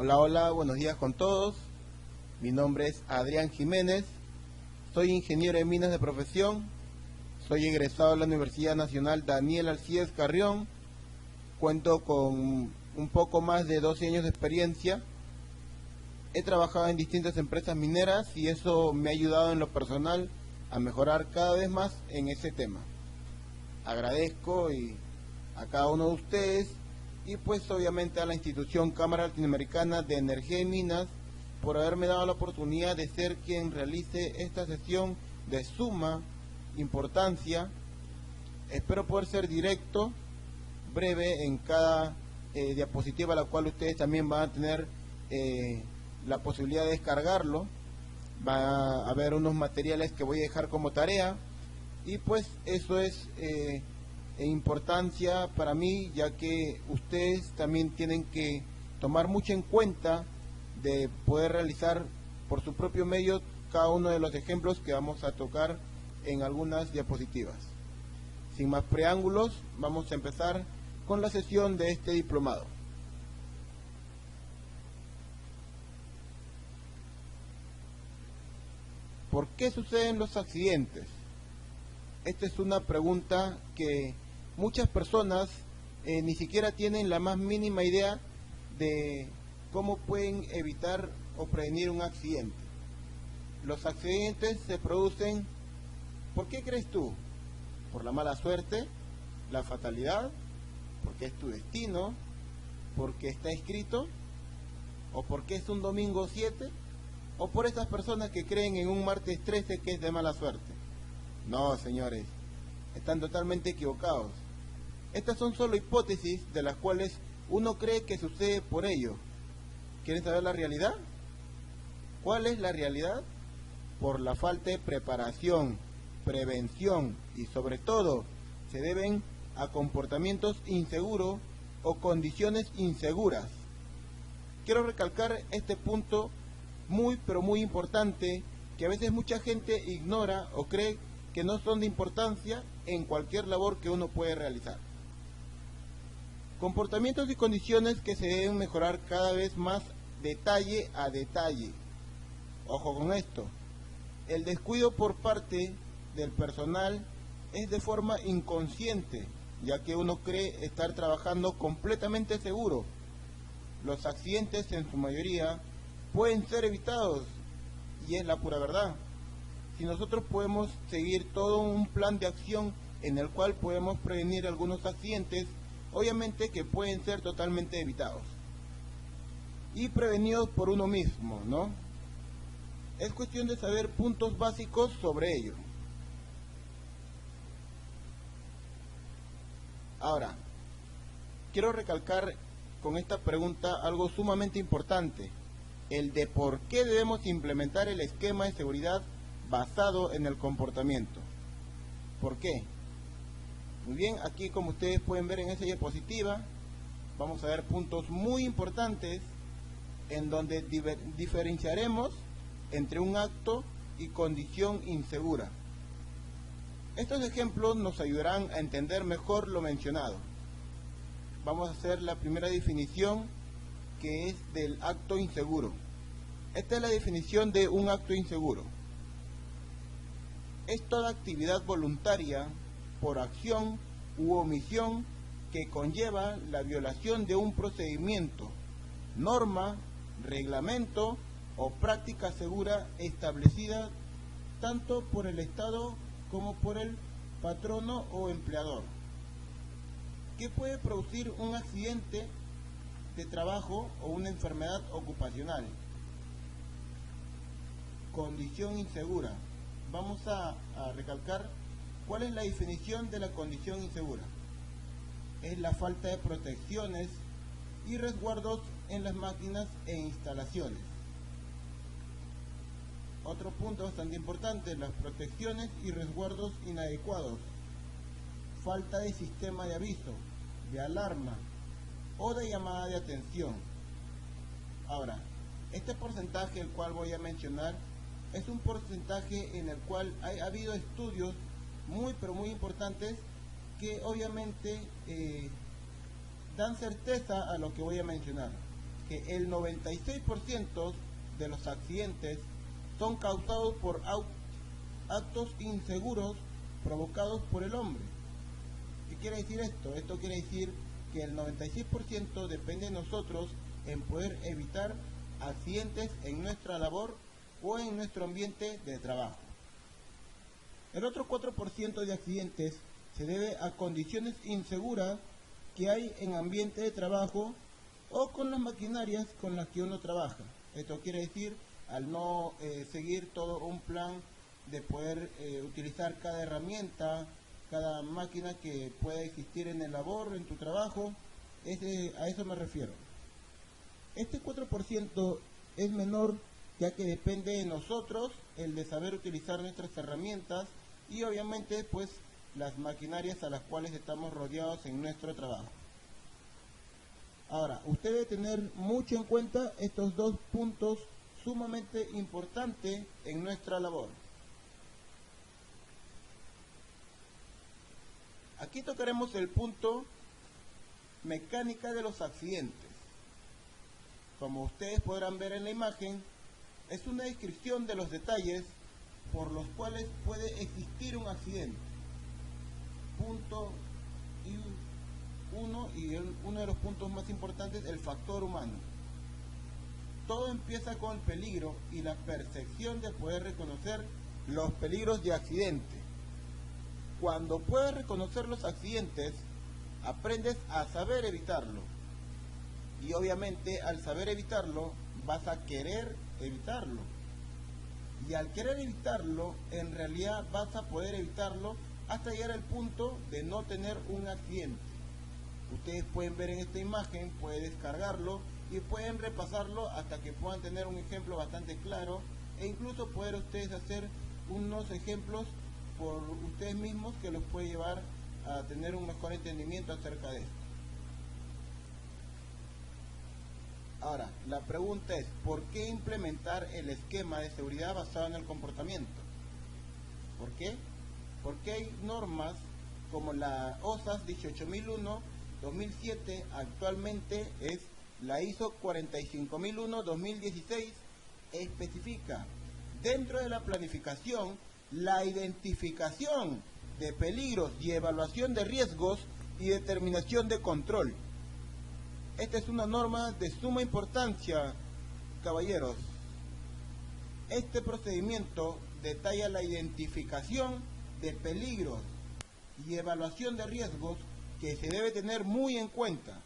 Hola, hola, buenos días con todos. Mi nombre es Adrián Jiménez, soy ingeniero en minas de profesión, soy egresado de la Universidad Nacional Daniel Alcides Carrión, cuento con un poco más de 12 años de experiencia, he trabajado en distintas empresas mineras y eso me ha ayudado en lo personal a mejorar cada vez más en ese tema. Agradezco a cada uno de ustedes y pues obviamente a la institución Cámara Latinoamericana de Energía y Minas por haberme dado la oportunidad de ser quien realice esta sesión de suma importancia. Espero poder ser directo, breve en cada diapositiva, la cual ustedes también van a tener la posibilidad de descargarlo. Va a haber unos materiales que voy a dejar como tarea y pues eso es importancia para mí, ya que ustedes también tienen que tomar mucho en cuenta de poder realizar por su propio medio cada uno de los ejemplos que vamos a tocar en algunas diapositivas. Sin más preámbulos, vamos a empezar con la sesión de este diplomado. ¿Por qué suceden los accidentes? Esta es una pregunta que muchas personas ni siquiera tienen la más mínima idea de cómo pueden evitar o prevenir un accidente. Los accidentes se producen, ¿por qué crees tú? ¿Por la mala suerte? ¿La fatalidad? ¿Porque es tu destino? ¿Porque está escrito? ¿O porque es un domingo 7? ¿O por esas personas que creen en un martes 13 que es de mala suerte? No, señores, están totalmente equivocados. Estas son solo hipótesis de las cuales uno cree que sucede por ello. ¿Quieren saber la realidad? ¿Cuál es la realidad? Por la falta de preparación, prevención y sobre todo se deben a comportamientos inseguros o condiciones inseguras. Quiero recalcar este punto muy pero muy importante que a veces mucha gente ignora o cree que no son de importancia en cualquier labor que uno puede realizar. Comportamientos y condiciones que se deben mejorar cada vez más detalle a detalle. Ojo con esto, el descuido por parte del personal es de forma inconsciente, ya que uno cree estar trabajando completamente seguro. Los accidentes en su mayoría pueden ser evitados y es la pura verdad. Si nosotros podemos seguir todo un plan de acción en el cual podemos prevenir algunos accidentes, obviamente que pueden ser totalmente evitados y prevenidos por uno mismo, ¿no? Es cuestión de saber puntos básicos sobre ello. Ahora, quiero recalcar con esta pregunta algo sumamente importante, el de por qué debemos implementar el esquema de seguridad basado en el comportamiento. ¿Por qué? Muy bien, aquí como ustedes pueden ver en esa diapositiva, vamos a ver puntos muy importantes en donde diferenciaremos entre un acto y condición insegura. Estos ejemplos nos ayudarán a entender mejor lo mencionado. Vamos a hacer la primera definición, que es del acto inseguro. Esta es la definición de un acto inseguro. Es toda actividad voluntaria por acción u omisión que conlleva la violación de un procedimiento, norma, reglamento o práctica segura establecida tanto por el Estado como por el patrono o empleador. ¿Qué puede producir un accidente de trabajo o una enfermedad ocupacional? Condición insegura. Vamos a recalcar cuál es la definición de la condición insegura. Es la falta de protecciones y resguardos en las máquinas e instalaciones. Otro punto bastante importante, las protecciones y resguardos inadecuados. Falta de sistema de aviso, de alarma o de llamada de atención. Ahora, este porcentaje el cual voy a mencionar es un porcentaje en el cual ha habido estudios muy pero muy importantes que obviamente dan certeza a lo que voy a mencionar. que el 96% de los accidentes son causados por actos inseguros provocados por el hombre. ¿Qué quiere decir esto? Esto quiere decir que el 96% depende de nosotros en poder evitar accidentes en nuestra labor o en nuestro ambiente de trabajo. El otro 4% de accidentes se debe a condiciones inseguras que hay en ambiente de trabajo o con las maquinarias con las que uno trabaja. Esto quiere decir al no seguir todo un plan de poder utilizar cada herramienta, cada máquina que pueda existir en el labor, en tu trabajo. A eso me refiero. Este 4% es menor, ya que depende de nosotros el de saber utilizar nuestras herramientas y obviamente pues las maquinarias a las cuales estamos rodeados en nuestro trabajo. Ahora, usted debe tener mucho en cuenta estos dos puntos sumamente importantes en nuestra labor. Aquí tocaremos el punto mecánica de los accidentes. Como ustedes podrán ver en la imagen, es una descripción de los detalles por los cuales puede existir un accidente. Punto uno de los puntos más importantes, el factor humano. Todo empieza con el peligro y la percepción de poder reconocer los peligros de accidente. Cuando puedes reconocer los accidentes, aprendes a saber evitarlo. Y obviamente al saber evitarlo, vas a querer evitarlo. Y al querer evitarlo, en realidad vas a poder evitarlo hasta llegar al punto de no tener un accidente. Ustedes pueden ver en esta imagen, pueden descargarlo y pueden repasarlo hasta que puedan tener un ejemplo bastante claro e incluso poder ustedes hacer unos ejemplos por ustedes mismos que los puede llevar a tener un mejor entendimiento acerca de esto. Ahora, la pregunta es, ¿por qué implementar el esquema de seguridad basado en el comportamiento? ¿Por qué? Porque hay normas como la OSAS 18001-2007, actualmente es la ISO 45001-2016, especifica dentro de la planificación la identificación de peligros y evaluación de riesgos y determinación de control. Esta es una norma de suma importancia, caballeros. Este procedimiento detalla la identificación de peligros y evaluación de riesgos que se debe tener muy en cuenta.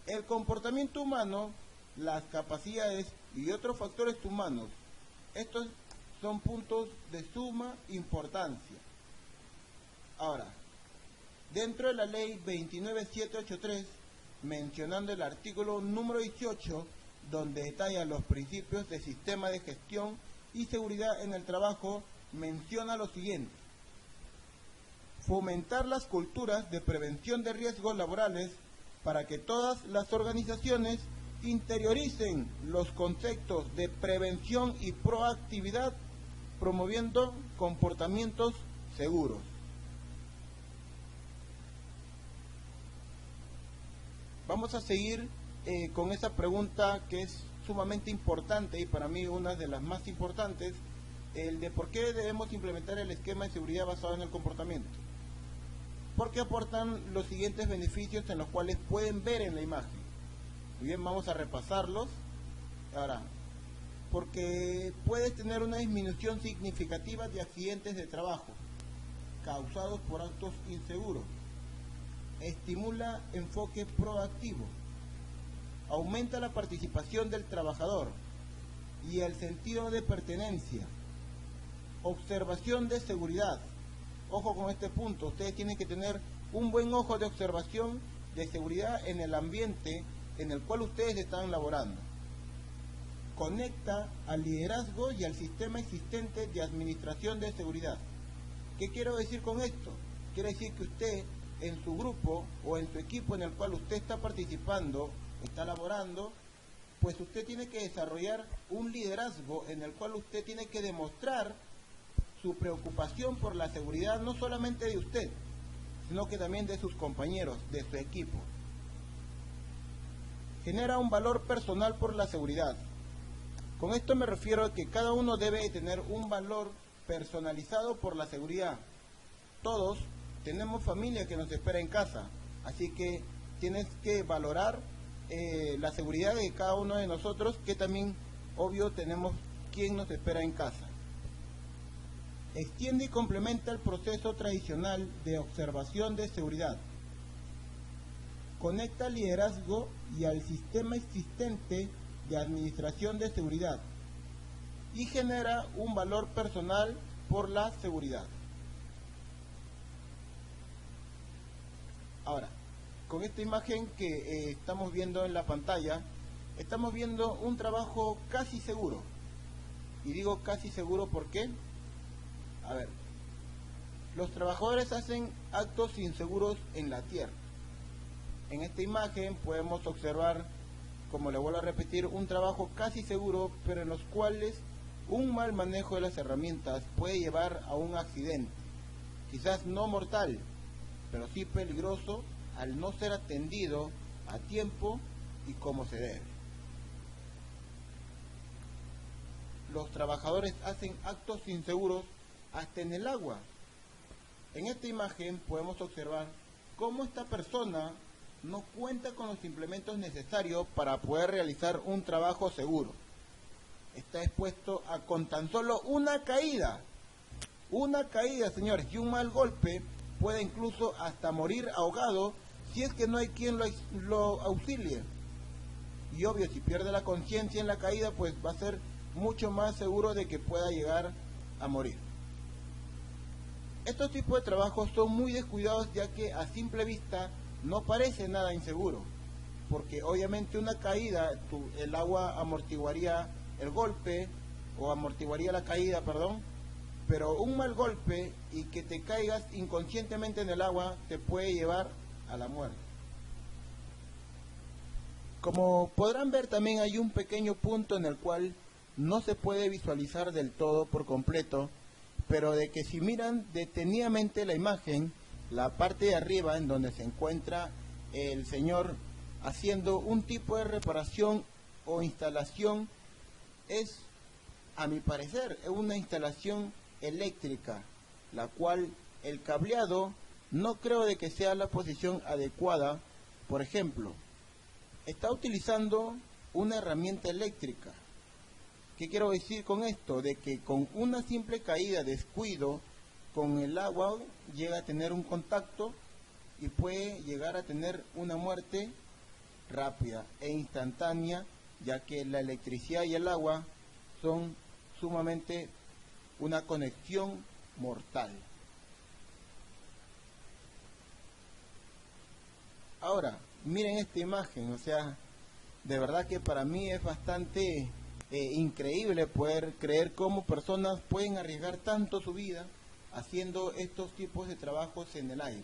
El comportamiento humano, las capacidades y otros factores humanos. Estos son puntos de suma importancia. Ahora, dentro de la ley 29783, mencionando el artículo número 18, donde detalla los principios de sistema de gestión y seguridad en el trabajo, menciona lo siguiente: fomentar las culturas de prevención de riesgos laborales para que todas las organizaciones interioricen los conceptos de prevención y proactividad, promoviendo comportamientos seguros. Vamos a seguir con esa pregunta que es sumamente importante y para mí una de las más importantes, el de por qué debemos implementar el esquema de seguridad basado en el comportamiento. Porque aportan los siguientes beneficios en los cuales pueden ver en la imagen. Muy bien, vamos a repasarlos. Ahora, porque puedes tener una disminución significativa de accidentes de trabajo causados por actos inseguros. Estimula enfoque proactivo. Aumenta la participación del trabajador y el sentido de pertenencia. Observación de seguridad. Ojo con este punto, ustedes tienen que tener un buen ojo de observación de seguridad en el ambiente en el cual ustedes están laborando. Conecta al liderazgo y al sistema existente de administración de seguridad. ¿Qué quiero decir con esto? Quiere decir que usted en su grupo o en su equipo en el cual usted está participando, está laborando, pues usted tiene que desarrollar un liderazgo en el cual usted tiene que demostrar su preocupación por la seguridad no solamente de usted, sino que también de sus compañeros, de su equipo. genera un valor personal por la seguridad. Con esto me refiero a que cada uno debe tener un valor personalizado por la seguridad. Todos tenemos familia que nos espera en casa, así que tienes que valorar la seguridad de cada uno de nosotros, que también, obvio, tenemos quien nos espera en casa. Extiende y complementa el proceso tradicional de observación de seguridad. Conecta al liderazgo y al sistema existente de administración de seguridad y genera un valor personal por la seguridad. Ahora, con esta imagen que estamos viendo en la pantalla, estamos viendo un trabajo casi seguro. Y digo casi seguro, ¿por qué? A ver, los trabajadores hacen actos inseguros en la tierra. En esta imagen podemos observar, como le vuelvo a repetir, un trabajo casi seguro, pero en los cuales un mal manejo de las herramientas puede llevar a un accidente. Quizás no mortal, pero sí peligroso al no ser atendido a tiempo y como se debe. Los trabajadores hacen actos inseguros hasta en el agua. En esta imagen podemos observar cómo esta persona no cuenta con los implementos necesarios para poder realizar un trabajo seguro. Está expuesto a con tan solo una caída, señores, y un mal golpe puede incluso hasta morir ahogado si es que no hay quien lo auxilie. Y obvio, si pierde la conciencia en la caída, pues va a ser mucho más seguro de que pueda llegar a morir. Estos tipos de trabajos son muy descuidados, ya que a simple vista no parece nada inseguro, porque obviamente una caída, el agua amortiguaría el golpe, o amortiguaría la caída, perdón, pero un mal golpe y que te caigas inconscientemente en el agua te puede llevar a la muerte. Como podrán ver, también hay un pequeño punto en el cual no se puede visualizar del todo por completo, pero de que si miran detenidamente la imagen, la parte de arriba en donde se encuentra el señor haciendo un tipo de reparación o instalación, es, a mi parecer, es una instalación eléctrica, la cual el cableado no creo de que sea la posición adecuada. Por ejemplo, está utilizando una herramienta eléctrica. ¿Qué quiero decir con esto? De que con una simple caída, descuido, con el agua llega a tener un contacto y puede llegar a tener una muerte rápida e instantánea, ya que la electricidad y el agua son sumamente una conexión mortal. Ahora, miren esta imagen, o sea, de verdad que para mí es bastante increíble poder creer cómo personas pueden arriesgar tanto su vida haciendo estos tipos de trabajos en el aire.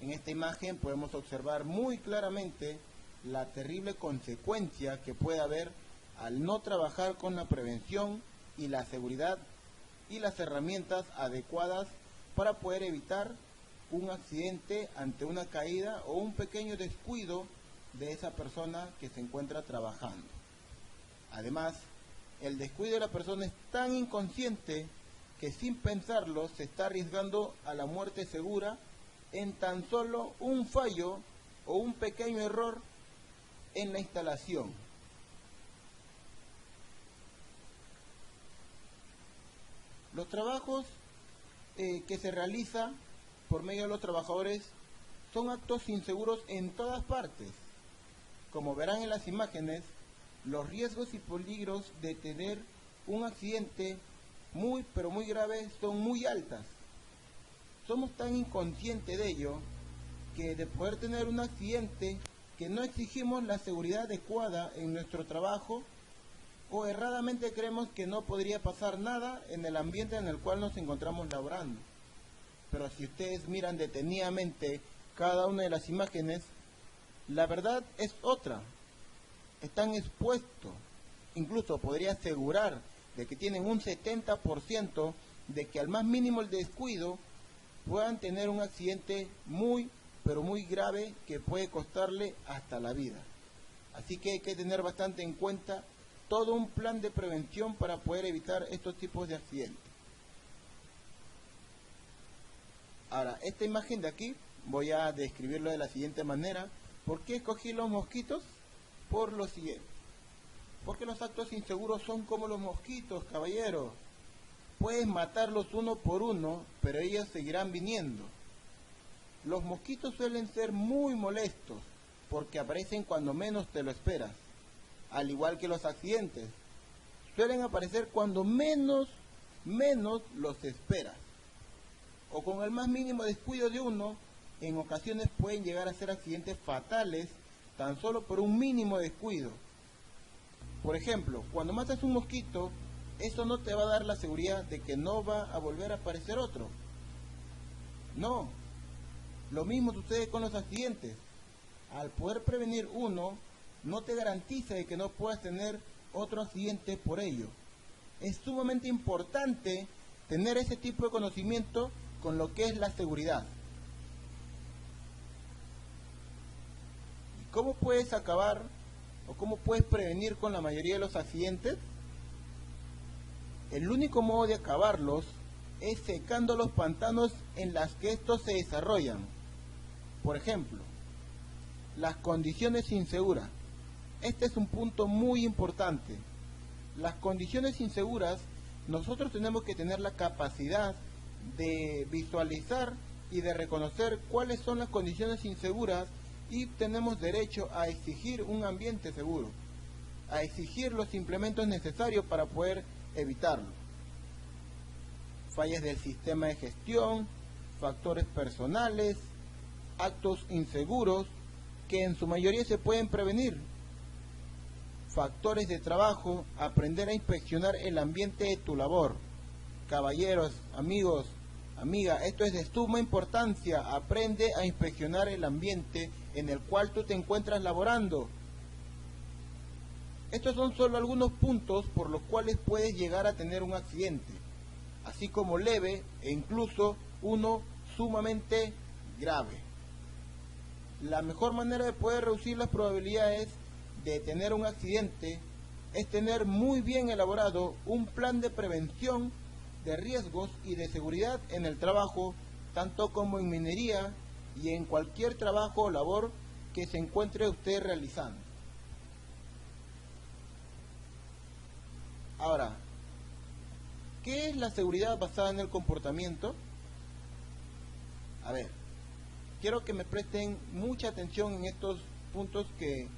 En esta imagen podemos observar muy claramente la terrible consecuencia que puede haber al no trabajar con la prevención y la seguridad y las herramientas adecuadas para poder evitar un accidente ante una caída o un pequeño descuido de esa persona que se encuentra trabajando. Además, el descuido de la persona es tan inconsciente que sin pensarlo se está arriesgando a la muerte segura en tan solo un fallo o un pequeño error en la instalación. Los trabajos que se realiza por medio de los trabajadores son actos inseguros en todas partes. Como verán en las imágenes, los riesgos y peligros de tener un accidente muy pero muy grave son muy altas. Somos tan inconscientes de ello que de poder tener un accidente que no exigimos la seguridad adecuada en nuestro trabajo, o erradamente creemos que no podría pasar nada en el ambiente en el cual nos encontramos laborando. Pero si ustedes miran detenidamente cada una de las imágenes, la verdad es otra. Están expuestos, incluso podría asegurar de que tienen un 70% de que al más mínimo el descuido puedan tener un accidente muy pero muy grave que puede costarle hasta la vida. Así que hay que tener bastante en cuenta todo un plan de prevención para poder evitar estos tipos de accidentes. Ahora, esta imagen de aquí voy a describirlo de la siguiente manera. ¿Por qué escogí los mosquitos? Por lo siguiente. Porque los actos inseguros son como los mosquitos, caballeros. Puedes matarlos uno por uno, pero ellos seguirán viniendo. Los mosquitos suelen ser muy molestos, porque aparecen cuando menos te lo esperas. Al igual que los accidentes, suelen aparecer cuando menos los esperas. O con el más mínimo descuido de uno, en ocasiones pueden llegar a ser accidentes fatales tan solo por un mínimo descuido. Por ejemplo, cuando matas un mosquito, eso no te va a dar la seguridad de que no va a volver a aparecer otro. No. Lo mismo sucede con los accidentes. Al poder prevenir uno, no te garantiza de que no puedas tener otro accidente por ello. Es sumamente importante tener ese tipo de conocimiento con lo que es la seguridad. ¿Cómo puedes acabar o cómo puedes prevenir con la mayoría de los accidentes? El único modo de acabarlos es secando los pantanos en las que estos se desarrollan. Por ejemplo, las condiciones inseguras. Este es un punto muy importante. Las condiciones inseguras, nosotros tenemos que tener la capacidad de visualizar y de reconocer cuáles son las condiciones inseguras y tenemos derecho a exigir un ambiente seguro, a exigir los implementos necesarios para poder evitarlo. Fallas del sistema de gestión, factores personales, actos inseguros que en su mayoría se pueden prevenir. Factores de trabajo, aprender a inspeccionar el ambiente de tu labor. Caballeros, amigos, amiga, esto es de suma importancia. Aprende a inspeccionar el ambiente en el cual tú te encuentras laborando. Estos son solo algunos puntos por los cuales puedes llegar a tener un accidente, así como leve e incluso uno sumamente grave. La mejor manera de poder reducir las probabilidades de tener un accidente es tener muy bien elaborado un plan de prevención de riesgos y de seguridad en el trabajo, tanto como en minería y en cualquier trabajo o labor que se encuentre usted realizando. Ahora, ¿qué es la seguridad basada en el comportamiento? A ver, quiero que me presten mucha atención en estos puntos que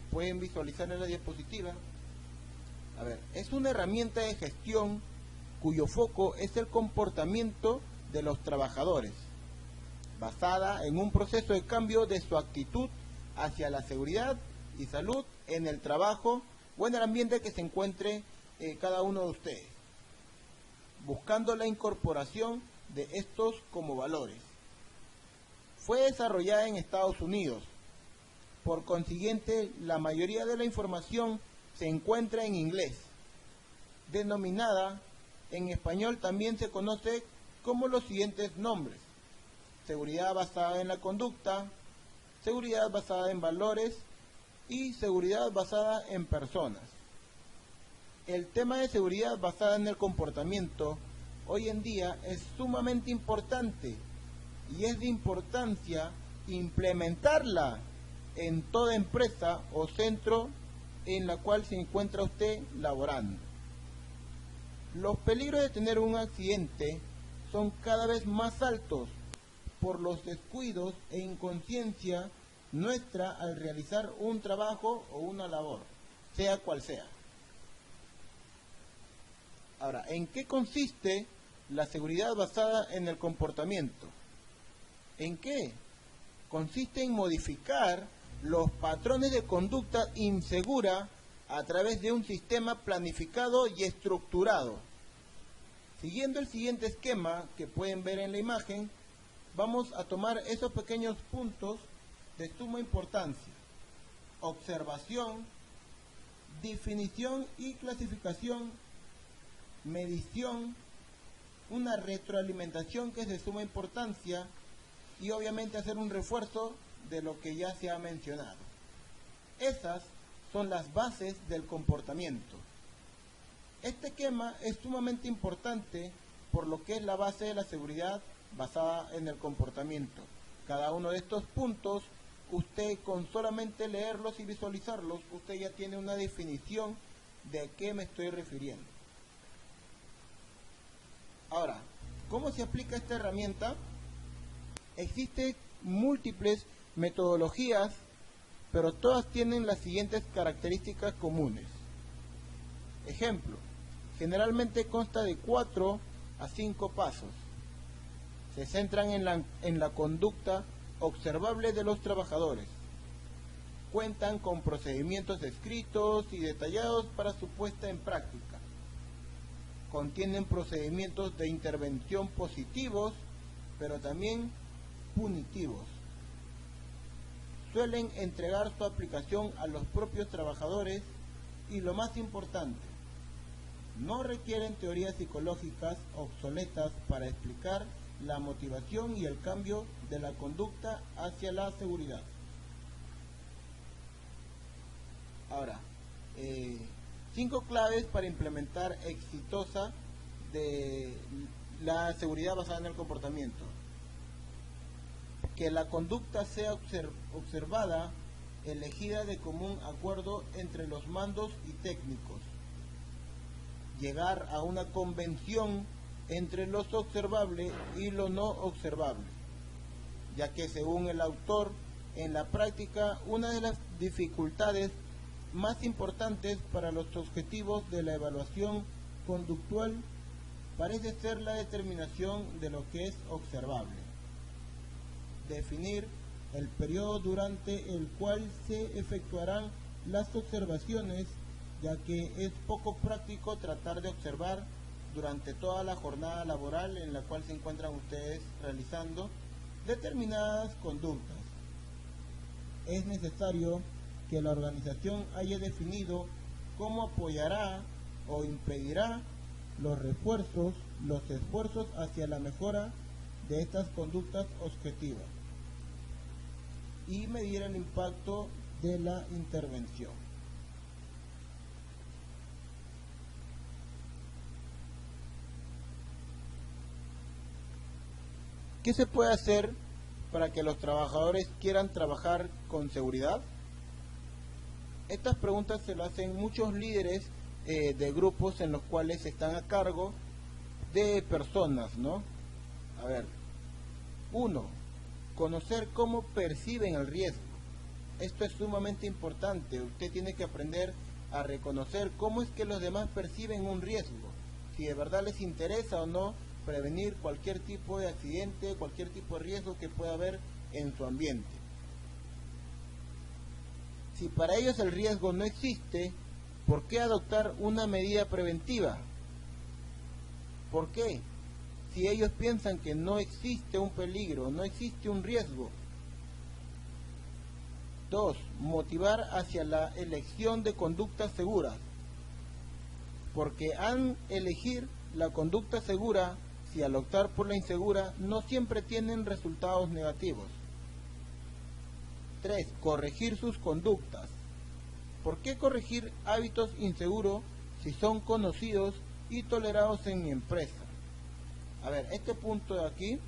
pueden visualizar en la diapositiva. A ver, es una herramienta de gestión cuyo foco es el comportamiento de los trabajadores, basada en un proceso de cambio de su actitud hacia la seguridad y salud en el trabajo o en el ambiente que se encuentre cada uno de ustedes, buscando la incorporación de estos como valores. Fue desarrollada en Estados Unidos. Por consiguiente, la mayoría de la información se encuentra en inglés. Denominada en español también se conoce como los siguientes nombres: seguridad basada en la conducta, seguridad basada en valores y seguridad basada en personas. El tema de seguridad basada en el comportamiento hoy en día es sumamente importante y es de importancia implementarla en toda empresa o centro en la cual se encuentra usted laborando. Los peligros de tener un accidente son cada vez más altos por los descuidos e inconsciencia nuestra al realizar un trabajo o una labor, sea cual sea. Ahora, ¿en qué consiste la seguridad basada en el comportamiento? ¿En qué? Consiste en modificar los patrones de conducta insegura a través de un sistema planificado y estructurado. Siguiendo el siguiente esquema que pueden ver en la imagen, vamos a tomar esos pequeños puntos de suma importancia: observación, definición y clasificación, medición, una retroalimentación que es de suma importancia y obviamente hacer un refuerzo de lo que ya se ha mencionado. Esas son las bases del comportamiento. Este esquema es sumamente importante por lo que es la base de la seguridad basada en el comportamiento. Cada uno de estos puntos, usted con solamente leerlos y visualizarlos, usted ya tiene una definición de a qué me estoy refiriendo. Ahora, ¿cómo se aplica esta herramienta? Existen múltiples metodologías, pero todas tienen las siguientes características comunes. Ejemplo, generalmente consta de 4 a 5 pasos. Se centran en la conducta observable de los trabajadores. Cuentan con procedimientos escritos y detallados para su puesta en práctica. Contienen procedimientos de intervención positivos, pero también punitivos. Suelen entregar su aplicación a los propios trabajadores y, lo más importante, no requieren teorías psicológicas obsoletas para explicar la motivación y el cambio de la conducta hacia la seguridad. Ahora, 5 claves para implementar exitosa de la seguridad basada en el comportamiento. Que la conducta sea observada, elegida de común acuerdo entre los mandos y técnicos. Llegar a una convención entre lo observable y lo no observable, ya que según el autor, en la práctica, una de las dificultades más importantes para los objetivos de la evaluación conductual parece ser la determinación de lo que es observable. Definir el periodo durante el cual se efectuarán las observaciones, ya que es poco práctico tratar de observar durante toda la jornada laboral en la cual se encuentran ustedes realizando determinadas conductas. Es necesario que la organización haya definido cómo apoyará o impedirá los esfuerzos hacia la mejora de estas conductas objetivas y medir el impacto de la intervención. ¿Qué se puede hacer para que los trabajadores quieran trabajar con seguridad? Estas preguntas se lo hacen muchos líderes de grupos en los cuales están a cargo de personas, ¿no? A ver, 1. Conocer cómo perciben el riesgo. Esto es sumamente importante. Usted tiene que aprender a reconocer cómo es que los demás perciben un riesgo, si de verdad les interesa o no prevenir cualquier tipo de accidente, cualquier tipo de riesgo que pueda haber en su ambiente. Si para ellos el riesgo no existe, ¿por qué adoptar una medida preventiva? ¿Por qué? Si ellos piensan que no existe un peligro, no existe un riesgo. 2. Motivar hacia la elección de conductas seguras. Porque han elegir la conducta segura, si al optar por la insegura, no siempre tienen resultados negativos. 3. Corregir sus conductas. ¿Por qué corregir hábitos inseguros si son conocidos y tolerados en mi empresa? A ver, este punto de aquí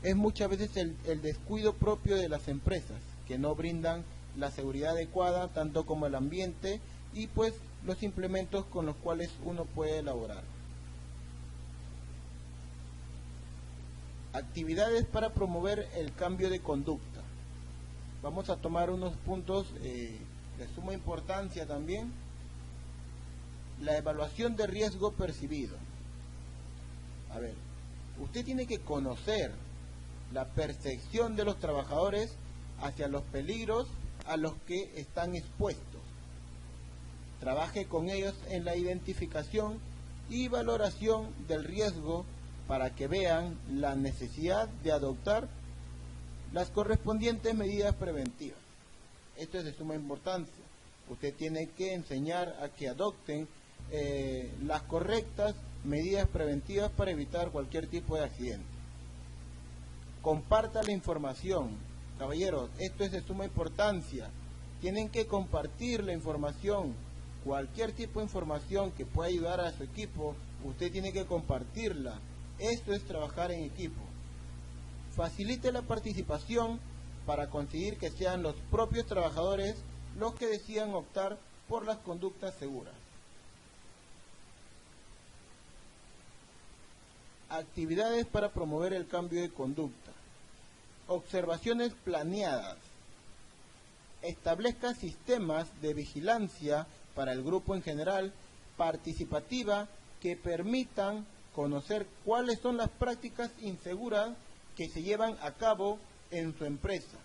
es muchas veces el descuido propio de las empresas, que no brindan la seguridad adecuada, tanto como el ambiente y pues los implementos con los cuales uno puede elaborar. Actividades para promover el cambio de conducta. Vamos a tomar unos puntos de suma importancia también. La evaluación de riesgo percibido. A ver, usted tiene que conocer la percepción de los trabajadores hacia los peligros a los que están expuestos. Trabaje con ellos en la identificación y valoración del riesgo para que vean la necesidad de adoptar las correspondientes medidas preventivas. Esto es de suma importancia. Usted tiene que enseñar a que adopten las correctas medidas preventivas para evitar cualquier tipo de accidente. Comparta la información. Caballeros, esto es de suma importancia. Tienen que compartir la información, cualquier tipo de información que pueda ayudar a su equipo, usted tiene que compartirla. Esto es trabajar en equipo. Facilite la participación para conseguir que sean los propios trabajadores los que decidan optar por las conductas seguras. Actividades para promover el cambio de conducta. Observaciones planeadas. Establezca sistemas de vigilancia para el grupo en general, participativa, que permitan conocer cuáles son las prácticas inseguras que se llevan a cabo en su empresa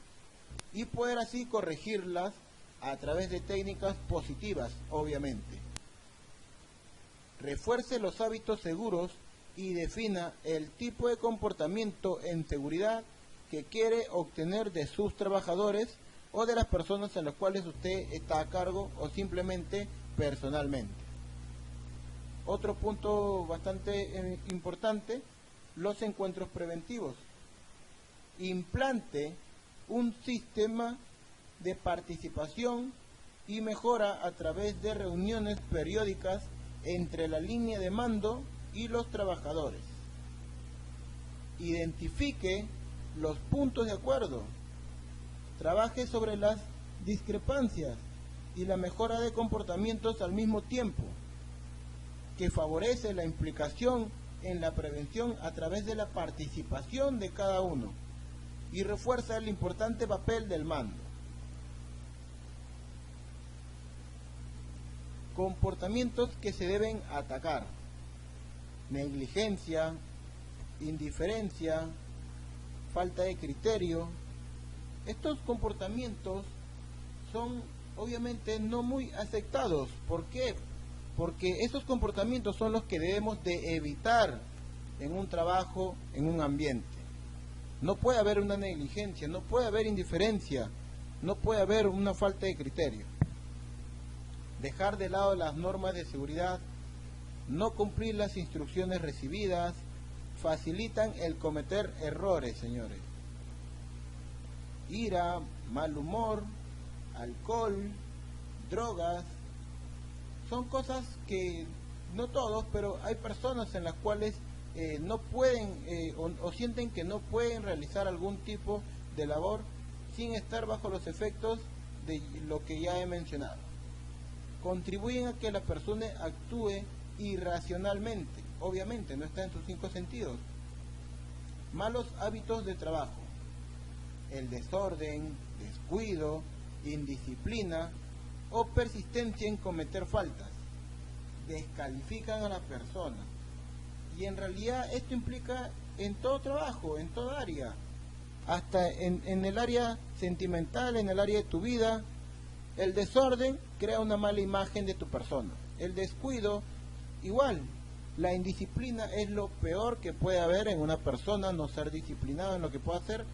y poder así corregirlas a través de técnicas positivas, obviamente. Refuerce los hábitos seguros y defina el tipo de comportamiento en seguridad que quiere obtener de sus trabajadores o de las personas en las cuales usted está a cargo o simplemente personalmente. Otro punto bastante importante, los encuentros preventivos. Implante un sistema de participación y mejora a través de reuniones periódicas entre la línea de mando y los trabajadores. Identifique los puntos de acuerdo. Trabaje sobre las discrepancias y la mejora de comportamientos al mismo tiempo, que favorece la implicación en la prevención a través de la participación de cada uno y refuerza el importante papel del mando. Comportamientos que se deben atacar: negligencia, indiferencia, falta de criterio. Estos comportamientos son obviamente no muy aceptados. ¿Por qué? Porque esos comportamientos son los que debemos de evitar en un trabajo, en un ambiente. No puede haber una negligencia, no puede haber indiferencia, no puede haber una falta de criterio. Dejar de lado las normas de seguridad, no cumplir las instrucciones recibidas, facilitan el cometer errores, señores. Ira, mal humor, alcohol, drogas, son cosas que, no todos, pero hay personas en las cuales no pueden o sienten que no pueden realizar algún tipo de labor sin estar bajo los efectos de lo que ya he mencionado. Contribuyen a que la persona actúe irracionalmente, obviamente no está en sus 5 sentidos. Malos hábitos de trabajo: el desorden, descuido, indisciplina o persistencia en cometer faltas descalifican a la persona, y en realidad esto implica en todo trabajo, en toda área, hasta en el área sentimental, en el área de tu vida. El desorden crea una mala imagen de tu persona, el descuido igual. La indisciplina es lo peor que puede haber en una persona, no ser disciplinado en lo que pueda hacer.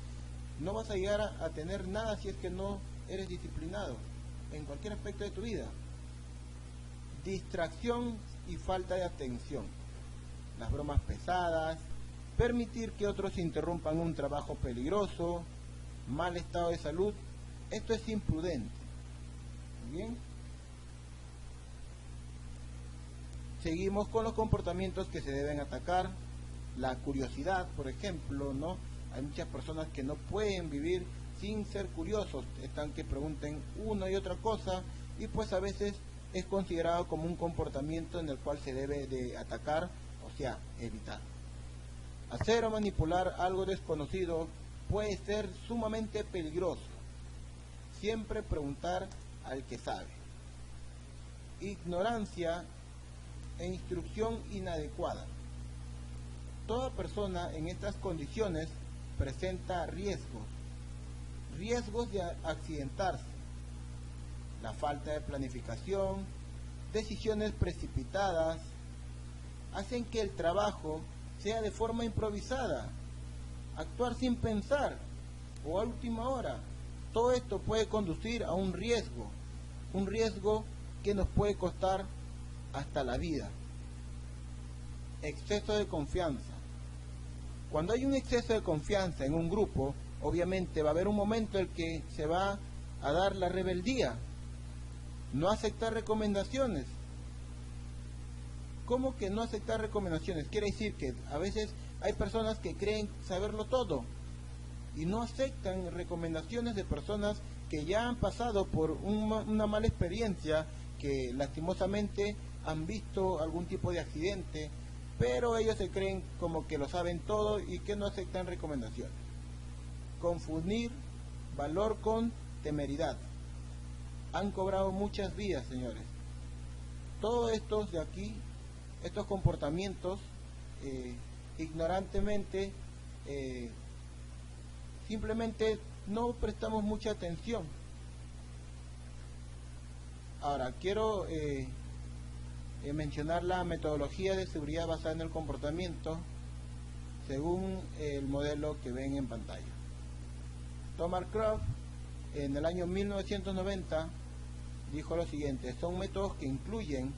No vas a llegar a tener nada si es que no eres disciplinado en cualquier aspecto de tu vida. Distracción y falta de atención: las bromas pesadas, permitir que otros interrumpan un trabajo peligroso, mal estado de salud. Esto es imprudente. Bien. Seguimos con los comportamientos que se deben atacar. La curiosidad, por ejemplo, ¿no? Hay muchas personas que no pueden vivir sin ser curiosos, están que pregunten una y otra cosa, y pues a veces es considerado como un comportamiento en el cual se debe de atacar, o sea, evitar. Hacer o manipular algo desconocido puede ser sumamente peligroso. Siempre preguntar al que sabe. Ignorancia e instrucción inadecuada. Toda persona en estas condiciones presenta riesgos de accidentarse. La falta de planificación, decisiones precipitadas, hacen que el trabajo sea de forma improvisada, actuar sin pensar o a última hora. Todo esto puede conducir a un riesgo que nos puede costar hasta la vida. Exceso de confianza. Cuando hay un exceso de confianza en un grupo, obviamente va a haber un momento en el que se va a dar la rebeldía, no aceptar recomendaciones. ¿Cómo que no aceptar recomendaciones? Quiere decir que a veces hay personas que creen saberlo todo y no aceptan recomendaciones de personas que ya han pasado por una mala experiencia, que lastimosamente han visto algún tipo de accidente, pero ellos se creen como que lo saben todo y que no aceptan recomendaciones. Confundir valor con temeridad. Han cobrado muchas vidas, señores. Todos estos de aquí, estos comportamientos, ignorantemente, simplemente no prestamos mucha atención. Ahora, quiero mencionar la metodología de seguridad basada en el comportamiento según el modelo que ven en pantalla. Thomas Croft, en el año 1990, dijo lo siguiente: son métodos que incluyen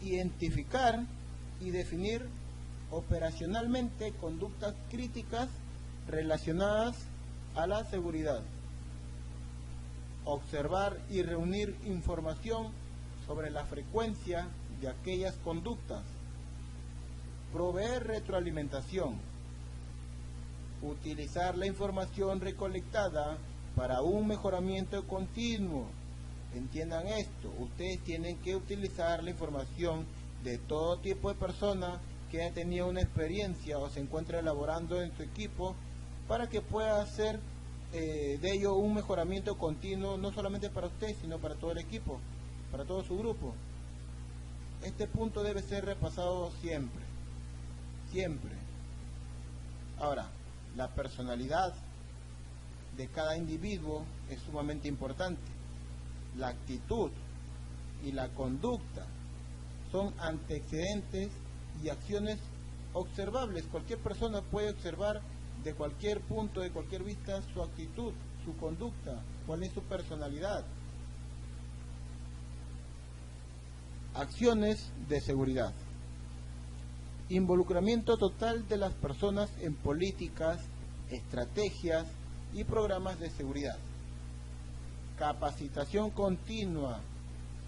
identificar y definir operacionalmente conductas críticas relacionadas a la seguridad, observar y reunir información sobre la frecuencia de aquellas conductas, proveer retroalimentación, utilizar la información recolectada para un mejoramiento continuo. Entiendan esto, ustedes tienen que utilizar la información de todo tipo de personas que han tenido una experiencia o se encuentra elaborando en su equipo para que pueda hacer de ello un mejoramiento continuo, no solamente para usted, sino para todo el equipo, para todo su grupo. Este punto debe ser repasado siempre, siempre. Ahora, la personalidad de cada individuo es sumamente importante. La actitud y la conducta son antecedentes y acciones observables. Cualquier persona puede observar de cualquier punto, de cualquier vista, su actitud, su conducta, cuál es su personalidad. Acciones de seguridad. Involucramiento total de las personas en políticas, estrategias y programas de seguridad. Capacitación continua.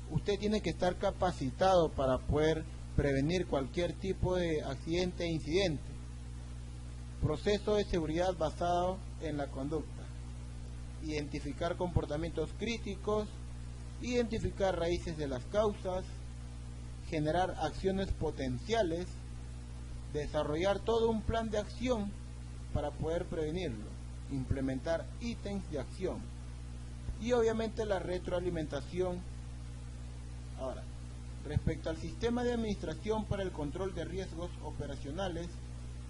Usted tiene que estar capacitado para poder prevenir cualquier tipo de accidente e incidente. Proceso de seguridad basado en la conducta. Identificar comportamientos críticos, identificar raíces de las causas, generar acciones potenciales, desarrollar todo un plan de acción para poder prevenirlo, implementar ítems de acción y obviamente la retroalimentación. Ahora, respecto al sistema de administración para el control de riesgos operacionales,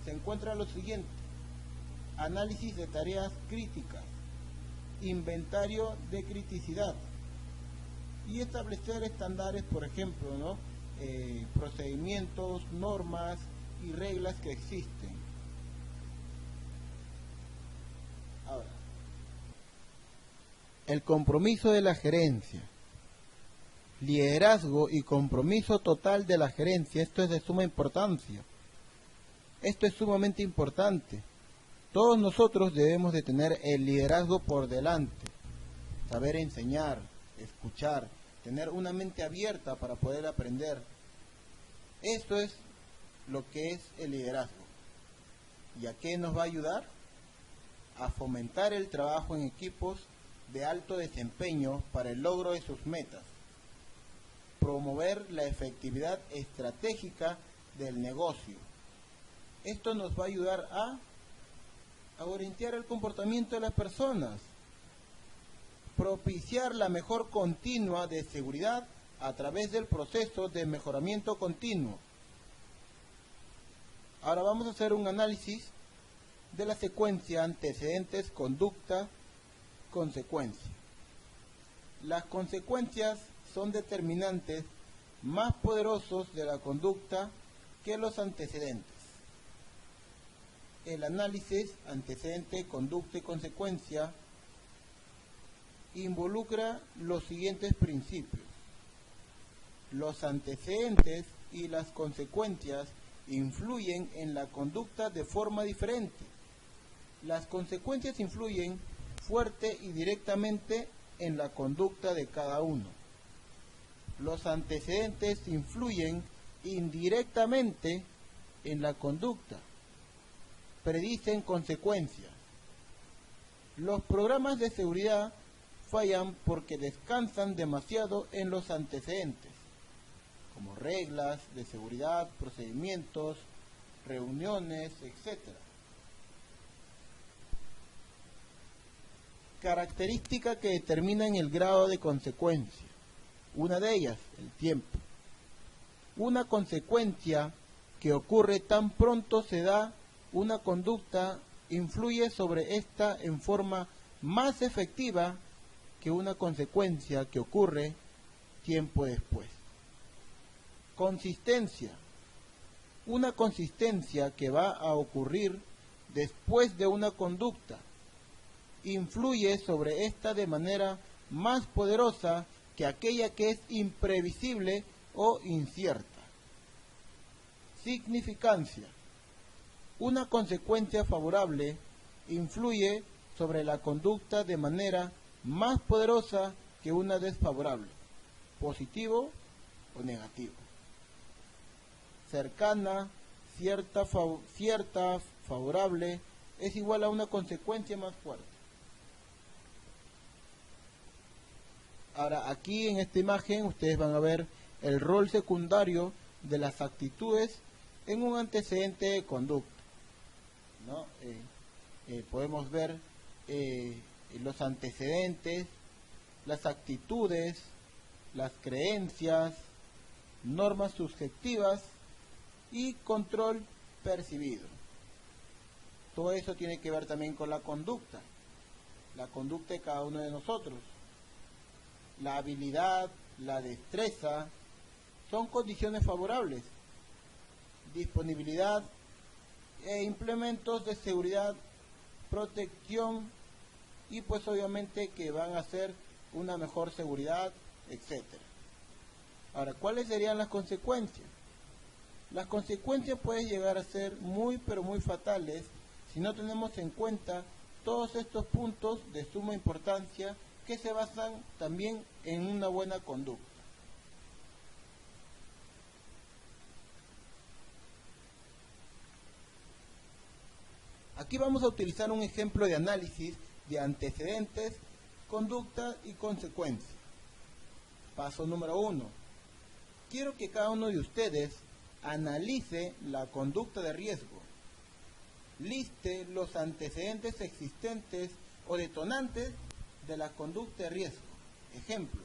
se encuentra lo siguiente: análisis de tareas críticas, inventario de criticidad y establecer estándares, por ejemplo, procedimientos, normas y reglas que existen. Ahora, el compromiso de la gerencia, liderazgo y compromiso total de la gerencia. Esto es de suma importancia. Esto es sumamente importante. Todos nosotros debemos de tener el liderazgo por delante, saber enseñar, escuchar, tener una mente abierta para poder aprender. Esto es lo que es el liderazgo. ¿Y a qué nos va a ayudar? A fomentar el trabajo en equipos de alto desempeño para el logro de sus metas, promover la efectividad estratégica del negocio. Esto nos va a ayudar a orientar el comportamiento de las personas, propiciar la mejor continua de seguridad a través del proceso de mejoramiento continuo. Ahora vamos a hacer un análisis de la secuencia antecedentes, conducta, consecuencia. Las consecuencias son determinantes más poderosos de la conducta que los antecedentes. El análisis antecedente, conducta y consecuencia involucra los siguientes principios. Los antecedentes y las consecuencias influyen en la conducta de forma diferente. Las consecuencias influyen fuerte y directamente en la conducta de cada uno. Los antecedentes influyen indirectamente en la conducta, predicen consecuencias. Los programas de seguridad fallan porque descansan demasiado en los antecedentes, como reglas de seguridad, procedimientos, reuniones, etc. Características que determinan el grado de consecuencia. Una de ellas, el tiempo. Una consecuencia que ocurre tan pronto se da una conducta influye sobre esta en forma más efectiva que una consecuencia que ocurre tiempo después. Consistencia. Una consistencia que va a ocurrir después de una conducta influye sobre esta de manera más poderosa que aquella que es imprevisible o incierta. Significancia. Una consecuencia favorable influye sobre la conducta de manera más poderosa que una desfavorable, positivo o negativo. Cercana, cierta, favorable, es igual a una consecuencia más fuerte. Ahora, aquí en esta imagen ustedes van a ver el rol secundario de las actitudes en un antecedente de conducta, ¿no? Podemos ver los antecedentes, las actitudes, las creencias, normas subjetivas y control percibido. Todo eso tiene que ver también con la conducta de cada uno de nosotros. La habilidad, la destreza, son condiciones favorables. Disponibilidad e implementos de seguridad, protección y pues obviamente que van a hacer una mejor seguridad, etc. Ahora, ¿cuáles serían las consecuencias? Las consecuencias pueden llegar a ser muy pero muy fatales si no tenemos en cuenta todos estos puntos de suma importancia que se basan también en una buena conducta. Aquí vamos a utilizar un ejemplo de análisis de antecedentes, conducta y consecuencia. Paso número 1. Quiero que cada uno de ustedes analice la conducta de riesgo. Liste los antecedentes existentes o detonantes de la conducta de riesgo. Ejemplo,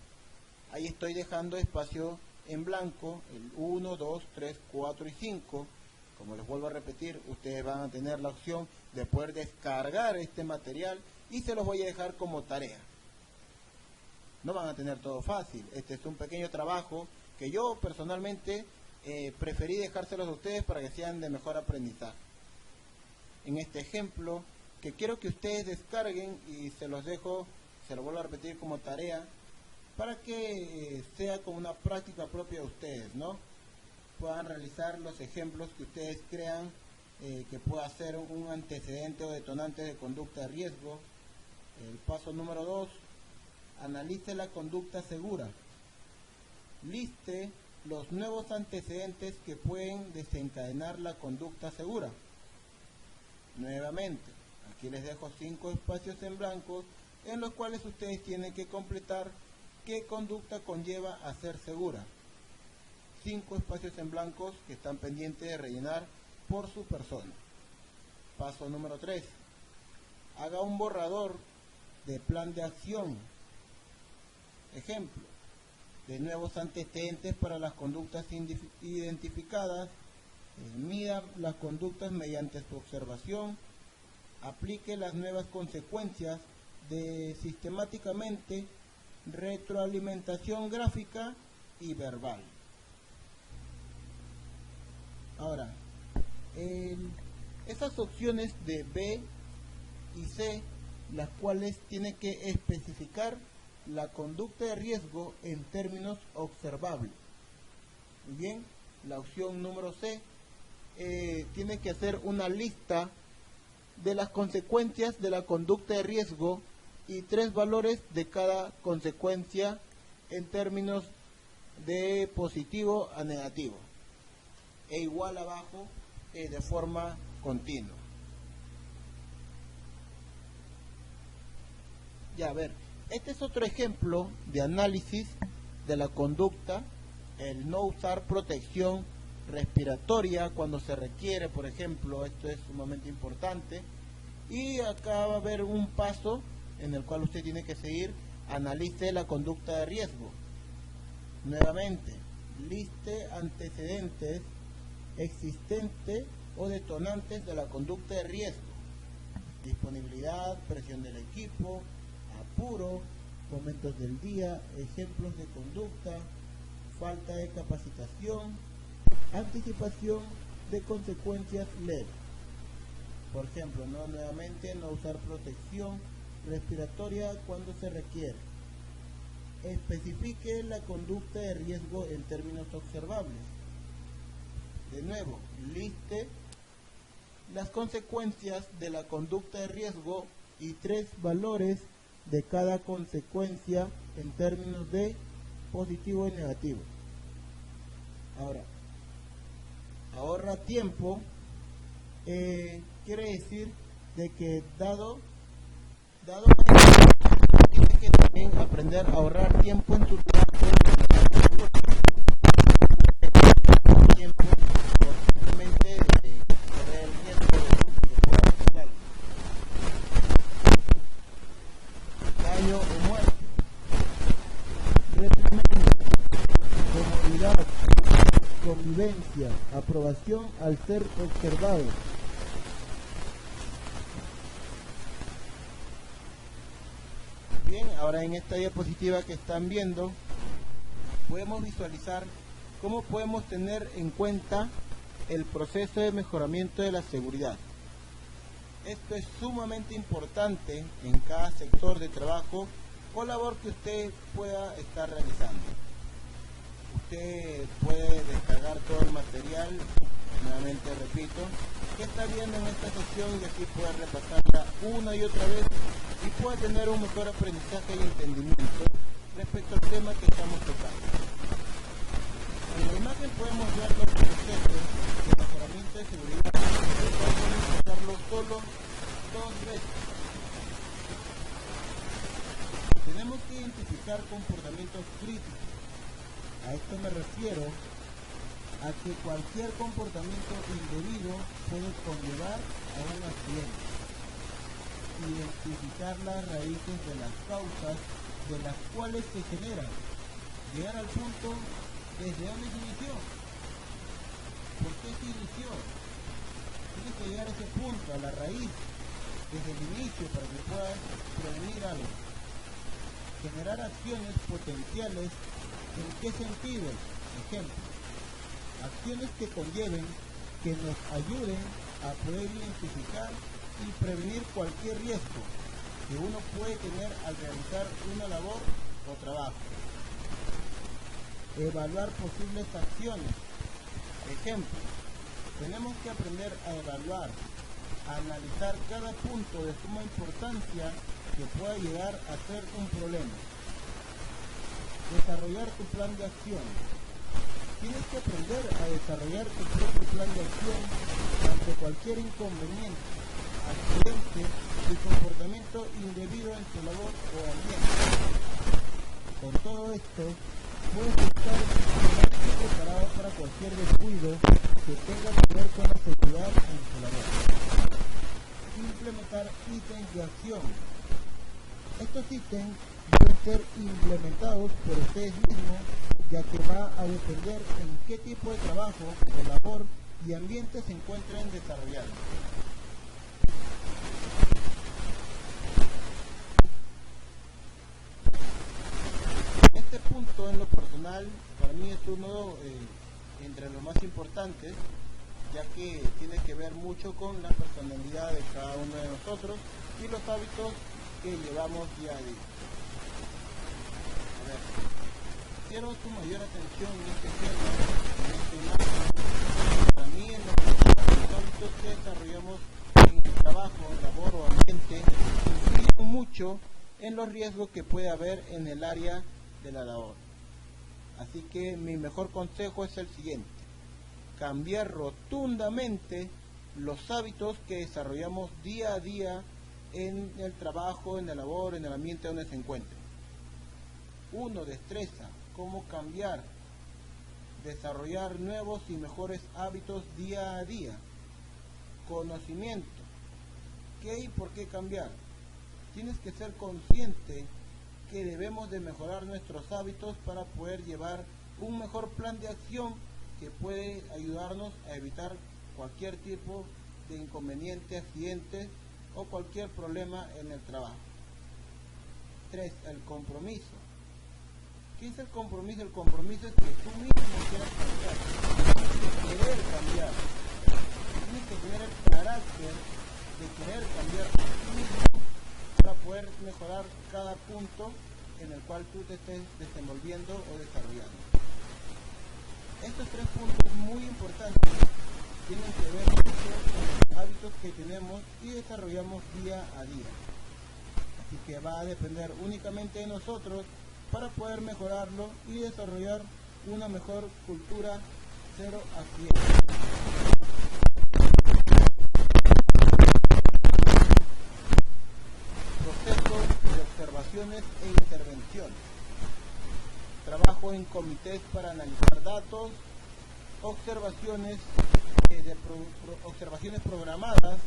ahí estoy dejando espacio en blanco, el 1, 2, 3, 4 y 5. Como les vuelvo a repetir, ustedes van a tener la opción de poder descargar este material y se los voy a dejar como tarea. No van a tener todo fácil. Este es un pequeño trabajo que yo personalmente preferí dejárselos a ustedes para que sean de mejor aprendizaje. En este ejemplo, que quiero que ustedes descarguen y se los dejo, se lo vuelvo a repetir como tarea, para que sea como una práctica propia de ustedes, ¿no? Puedan realizar los ejemplos que ustedes crean que pueda ser un antecedente o detonante de conducta de riesgo. El paso número 2, analice la conducta segura. Liste los nuevos antecedentes que pueden desencadenar la conducta segura. Nuevamente, aquí les dejo 5 espacios en blanco en los cuales ustedes tienen que completar qué conducta conlleva a ser segura. 5 espacios en blancos que están pendientes de rellenar por su persona. Paso número 3. Haga un borrador de plan de acción. Ejemplo, de nuevos antecedentes para las conductas identificadas. Mida las conductas mediante su observación. Aplique las nuevas consecuencias de sistemáticamente retroalimentación gráfica y verbal. Ahora, esas opciones de B y C, las cuales tiene que especificar la conducta de riesgo en términos observables. Muy bien, la opción número C tiene que hacer una lista de las consecuencias de la conducta de riesgo y 3 valores de cada consecuencia en términos de positivo a negativo, e igual abajo de forma continua. Ya, a ver, este es otro ejemplo de análisis de la conducta, el no usar protección respiratoria cuando se requiere, por ejemplo. Esto es sumamente importante, y acá va a haber un paso en el cual usted tiene que seguir. Analice la conducta de riesgo. Nuevamente, liste antecedentes existentes o detonantes de la conducta de riesgo: disponibilidad, presión del equipo, apuro, momentos del día, ejemplos de conducta, falta de capacitación, anticipación de consecuencias leves. Por ejemplo, nuevamente, no usar protección respiratoria cuando se requiere. Especifique la conducta de riesgo en términos observables. De nuevo, liste las consecuencias de la conducta de riesgo y 3 valores de cada consecuencia en términos de positivo y negativo. Ahora, ahorra tiempo, quiere decir de que dado tienes que también aprender a ahorrar tiempo en tu trabajo, tiempo por simplemente correr el riesgo de pueda pasar daño o muerte. Reprimenda, comodidad, convivencia, aprobación al ser observado. Bien, ahora en esta diapositiva que están viendo, podemos visualizar cómo podemos tener en cuenta el proceso de mejoramiento de la seguridad. Esto es sumamente importante en cada sector de trabajo o labor que usted pueda estar realizando. Usted puede descargar todo el material, nuevamente repito, que está viendo en esta sesión, y así puede repasarla una y otra vez y puede tener un mejor aprendizaje y entendimiento respecto al tema que estamos tocando. En la imagen podemos ver los procesos de mejoramiento de seguridad, que podemos usarlo solo 2 veces. Tenemos que identificar comportamientos críticos. A esto me refiero a que cualquier comportamiento indebido puede conllevar a un accidente. Identificar las raíces de las causas de las cuales se generan. Llegar al punto desde donde se inició. ¿Por qué se inició? Tienes que llegar a ese punto, a la raíz, desde el inicio, para que puedas prevenir algo. Generar acciones potenciales. ¿En qué sentido? Ejemplo, acciones que conlleven, que nos ayuden a poder identificar y prevenir cualquier riesgo que uno puede tener al realizar una labor o trabajo. Evaluar posibles acciones. Ejemplo, tenemos que aprender a evaluar, a analizar cada punto de suma importancia que pueda llegar a ser un problema. Desarrollar tu plan de acción. Tienes que aprender a desarrollar tu propio plan de acción ante cualquier inconveniente, accidente y comportamiento indebido en tu labor o ambiente. Con todo esto, puedes estar preparado para cualquier descuido que tenga que ver con la seguridad en tu labor. Implementar ítems de acción. Estos ítems deben ser implementados por ustedes mismos, ya que va a depender en qué tipo de trabajo o labor y ambiente se encuentren desarrollando. Este punto, en lo personal, para mí es uno entre los más importantes, ya que tiene que ver mucho con la personalidad de cada uno de nosotros y los hábitos que llevamos día a día. A ver, quiero tu mayor atención en este tema, en este imagen. Para mí, en los hábitos que desarrollamos en el trabajo, labor o ambiente, influyen mucho en los riesgos que puede haber en el área de la labor. Así que mi mejor consejo es el siguiente: cambiar rotundamente los hábitos que desarrollamos día a día en el trabajo, en la labor, en el ambiente donde se encuentre. 1. Destreza: cómo cambiar, desarrollar nuevos y mejores hábitos día a día. Conocimiento: ¿qué y por qué cambiar? Tienes que ser consciente que debemos de mejorar nuestros hábitos para poder llevar un mejor plan de acción que puede ayudarnos a evitar cualquier tipo de inconveniente, accidente o cualquier problema en el trabajo. 3. El compromiso. ¿Qué es el compromiso? El compromiso es que tú mismo quieras cambiar, tienes que querer cambiar, tienes que tener el carácter de querer cambiar a ti mismo para poder mejorar cada punto en el cual tú te estés desenvolviendo o desarrollando. Estos 3 puntos muy importantes tienen que ver mucho con los hábitos que tenemos y desarrollamos día a día. Así que va a depender únicamente de nosotros para poder mejorarlo y desarrollar una mejor cultura 0 a 100. Procesos de observaciones e intervenciones. Trabajo en comités para analizar datos, observaciones observaciones programadas,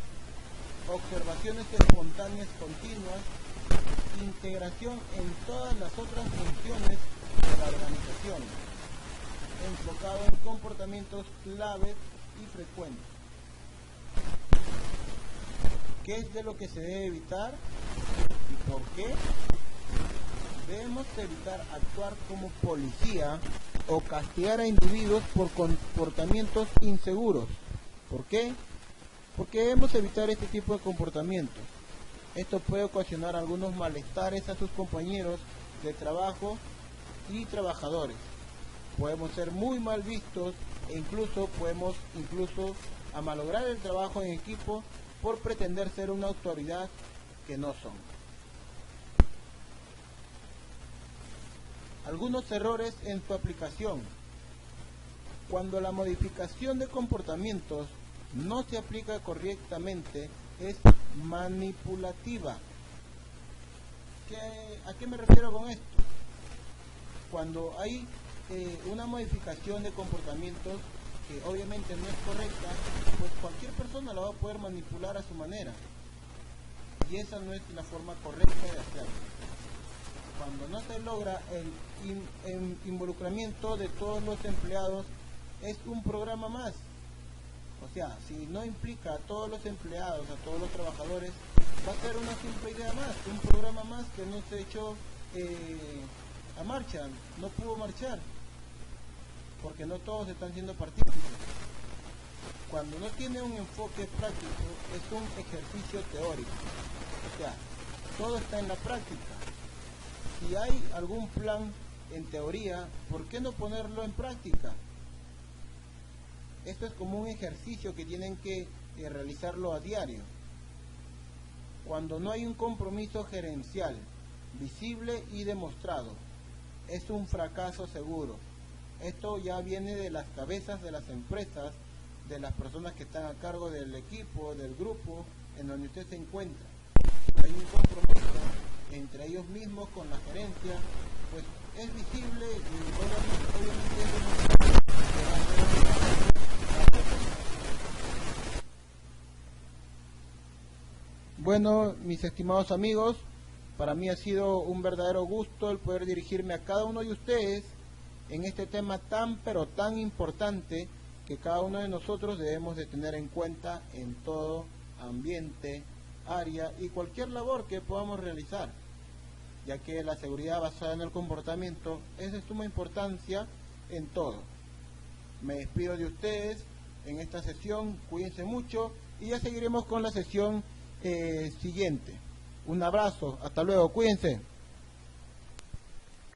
observaciones espontáneas continuas, integración en todas las otras funciones de la organización, enfocado en comportamientos claves y frecuentes. ¿Qué es de lo que se debe evitar y por qué? Debemos evitar actuar como policía o castigar a individuos por comportamientos inseguros. ¿Por qué? Porque debemos evitar este tipo de comportamientos. Esto puede ocasionar algunos malestares a sus compañeros de trabajo y trabajadores. Podemos ser muy mal vistos e podemos malograr el trabajo en equipo por pretender ser una autoridad que no son. Algunos errores en su aplicación. Cuando la modificación de comportamientos no se aplica correctamente, es manipulativa. ¿A qué me refiero con esto? Cuando hay una modificación de comportamientos que obviamente no es correcta, pues cualquier persona la va a poder manipular a su manera. Y esa no es la forma correcta de hacerlo. Cuando no se logra el involucramiento de todos los empleados, es un programa más. O sea, si no implica a todos los empleados, a todos los trabajadores, va a ser una simple idea más, un programa más que no se echó a marcha, no pudo marchar, porque no todos están siendo partícipes. Cuando no tiene un enfoque práctico, es un ejercicio teórico. O sea, todo está en la práctica. Si hay algún plan en teoría, ¿por qué no ponerlo en práctica? Esto es como un ejercicio que tienen que realizarlo a diario. Cuando no hay un compromiso gerencial, visible y demostrado, es un fracaso seguro. Esto ya viene de las cabezas de las empresas, de las personas que están a cargo del equipo, del grupo en donde usted se encuentra. Hay un compromiso entre ellos mismos con la gerencia, pues es visible y obviamente es demostrado. Bueno, mis estimados amigos, para mí ha sido un verdadero gusto el poder dirigirme a cada uno de ustedes en este tema tan pero tan importante que cada uno de nosotros debemos de tener en cuenta en todo ambiente, área y cualquier labor que podamos realizar, ya que la seguridad basada en el comportamiento es de suma importancia en todo. Me despido de ustedes en esta sesión, cuídense mucho y ya seguiremos con la sesión siguiente. Un abrazo, hasta luego, cuídense.